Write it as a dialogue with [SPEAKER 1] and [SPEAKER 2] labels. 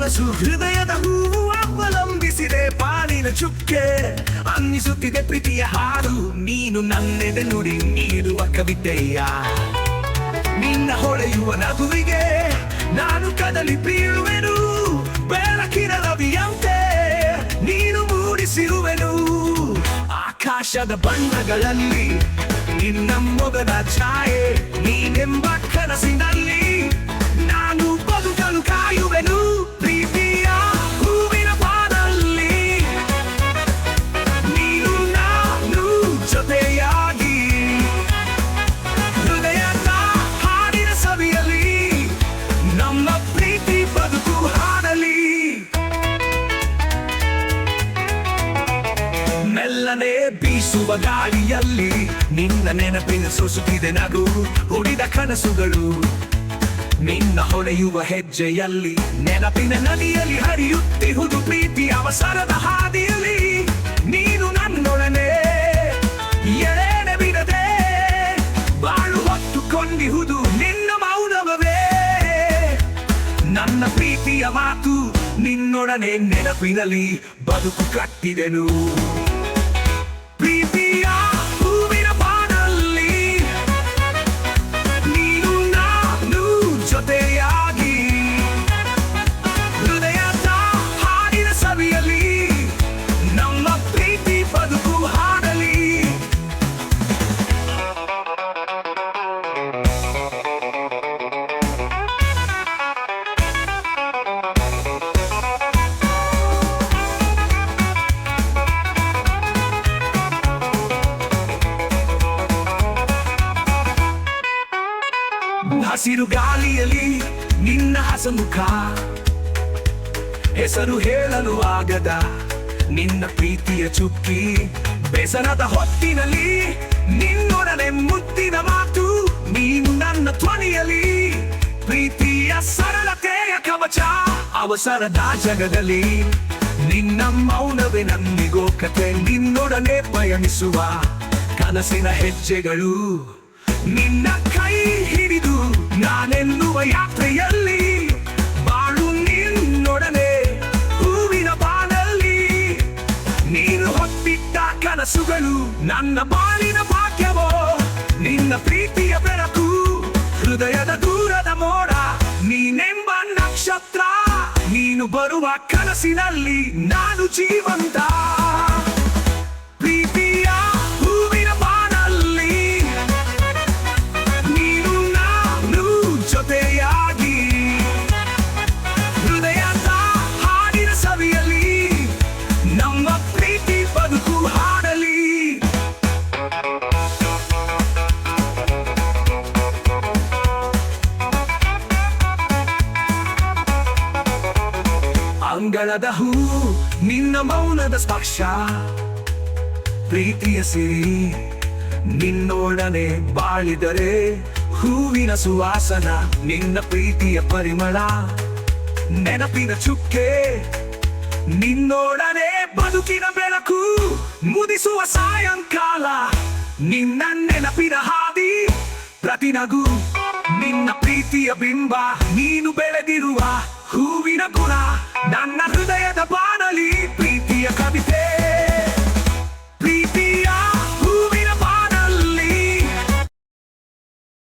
[SPEAKER 1] ಸೊಗಸು ಹೃದಯದ ಹೂವು ಅವಲಂಬಿಸಿದೆ ಪಾಲಿನ ಚುಕ್ಕೆ ಅನ್ನಿಸುತ್ತಿದೆ ಪ್ರೀತಿಯ ಹಾಡು ನೀನು ನನ್ನೆದೆ ನುಡಿ ನೀಡುವ ಕವಿತೆಯ ನಿನ್ನ ಹೊಳೆಯುವ ನಗುವಿಗೆ ನಾನು ಕದಲಿ ಬೀಳುವೆನು ಬೆಳಕಿನ ರವಿಯಂತೆ ನೀನು ಮೂಡಿಸಿರುವೆನು ಆಕಾಶದ ಬಣ್ಣಗಳಲ್ಲಿ ನಿನ್ನ ಮೊಗದ ಛಾಯೆ ನೀನೆಂಬ ಕನಸಿನಲ್ಲಿ ನಾನು ಬದುಕಲು ಕಾಯುವೆನು ಪ್ರೀತಿಯ ಹೂವಿನ ಬಾನಲ್ಲಿ ನೀನು ನಾನು ಜೊತೆಯಾಗಿ ಹೃದಯದ ಹಾಡಿನ ಸವಿಯಲಿ ನಮ್ಮ ಪ್ರೀತಿ ಬದುಕು ಹಾಡಲಿ ಮೆಲ್ಲನೆ ಬೀಸುವ ಗಾಳಿಯಲ್ಲಿ ನಿನ್ನ ನೆನಪಿನ ಸೊಸುತ್ತಿದೆ ನಗು ಉಳಿದ ಕನಸುಗಳು ನಿನ್ನ ಹೊಳೆಯುವ ಹೆಜ್ಜೆಯಲ್ಲಿ ನೆನಪಿನ ನದಿಯಲ್ಲಿ ಹರಿಯುತ್ತಿಹುದು ಪ್ರೀತಿ ಅವಸರದ ಹಾದಿಯಲ್ಲಿ ನೀನು ನನ್ನೊಡನೆ ಎಳೆನೆ ಬಿಡದೆ ಬಾಳು ಹೊತ್ತುಕೊಂಡಿಹುದು ನಿನ್ನ ಮೌನವೇ ನನ್ನ ಪ್ರೀತಿಯ ಮಾತು ನಿನ್ನೊಡನೆ ನೆನಪಿನಲ್ಲಿ ಬದುಕು ಕಟ್ಟಿದೆನು ಪ್ರೀತಿಯ ಹೂವಿನ ಬಾನಲ್ಲಿ ನೀನು ನಾನು ಜೊತೆಯಾಗಿ ಹೃದಯದ ಹಾಡಿನ ಸವಿಯಲಿ ನಮ್ಮ ಪ್ರೀತಿ ಬದುಕು ಹಾಡಲಿ ಹಸಿರು ಗಾಳಿಯಲ್ಲಿ ನಿನ್ನ ಹಸಮುಖ ಹೆಸರು ಹೇಳಲು ಆಗದ ನಿನ್ನ ಪ್ರೀತಿಯ ಚುಕ್ಕಿ ಬೇಸರದ ಹೊತ್ತಿನಲ್ಲಿ ನಿನ್ನೊಡನೆ ಮುತ್ತಿನ ಮಾತು ನೀನು ನನ್ನ ಧ್ವನಿಯಲ್ಲಿ ಪ್ರೀತಿಯ ಸರಳತೆಯ ಕವಚ ಅವಸರದ ಜಗದಲ್ಲಿ ನಿನ್ನ ಮೌನವೇ ನನ್ನಿಗೋ ಕತೆ ನಿನ್ನೊಡನೆ ಪಯಣಿಸುವ ಕನಸಿನ ಹೆಜ್ಜೆಗಳು ನಿನ್ನ ಕೈ ಹಿಡಿದು ನಾನೆನ್ನುವ ಯಾತ್ರೆಯಲ್ಲಿ ಬಾಳು ನಿನ್ನೊಡನೆ ಹೂವಿನ ಬಾನಲ್ಲಿ ನೀನು ಹೊತ್ತಿಟ್ಟ ಕನಸುಗಳು ನನ್ನ ಬಾಳಿನ ಭಾಗ್ಯವೋ ನಿನ್ನ ಪ್ರೀತಿಯ ಬೆಳಕು ಹೃದಯದ ದೂರದ ಮೋಡ ನೀನೆಂಬ ನಕ್ಷತ್ರ ನೀನು ಬರುವ ಕನಸಿನಲ್ಲಿ ನಾನು ಜೀವಂತ ಪ್ರೀತಿಯ ಹೂವಿನ ಬಾನಲ್ಲಿ ನೀನು ನಾನು ಜೊತೆಯಾಗಿ ಹೃದಯದ ಹಾಡಿನ ಸವಿಯಲಿ ನಮ್ಮ ಪ್ರೀತಿ ಬದುಕು ಹಾಡಲಿ ಅಂಗಳದ ಹೂ ನಿನ್ನ ಮೌನದ ಸ್ಪರ್ಶ ಪ್ರೀತಿಯ ಸಿರಿ ನಿನ್ನೊಡನೆ ಬಾಳಿದರೆ ಹೂವಿನ ಸುವಾಸನ ನಿನ್ನ ಪ್ರೀತಿಯ ಪರಿಮಳ ನೆನಪಿನ ಚುಕ್ಕೆ ನಿನ್ನೊಡನೆ ಬದುಕಿನ ಬೆಳಕು ಮುದಿಸುವ ಸಾಯಂಕಾಲ ನಿನ್ನ ನೆನಪಿನ ಹಾದಿ ಪ್ರತಿನಗು ನಿನ್ನ ಪ್ರೀತಿಯ ಬಿಂಬ ನೀನು ಬೆಳೆದಿರುವ ಹೂವಿನ ಗುಣ ನನ್ನ ಹೃದಯದ ಬಾಣಲಿ ಪ್ರೀತಿಯ ಕವಿತೆ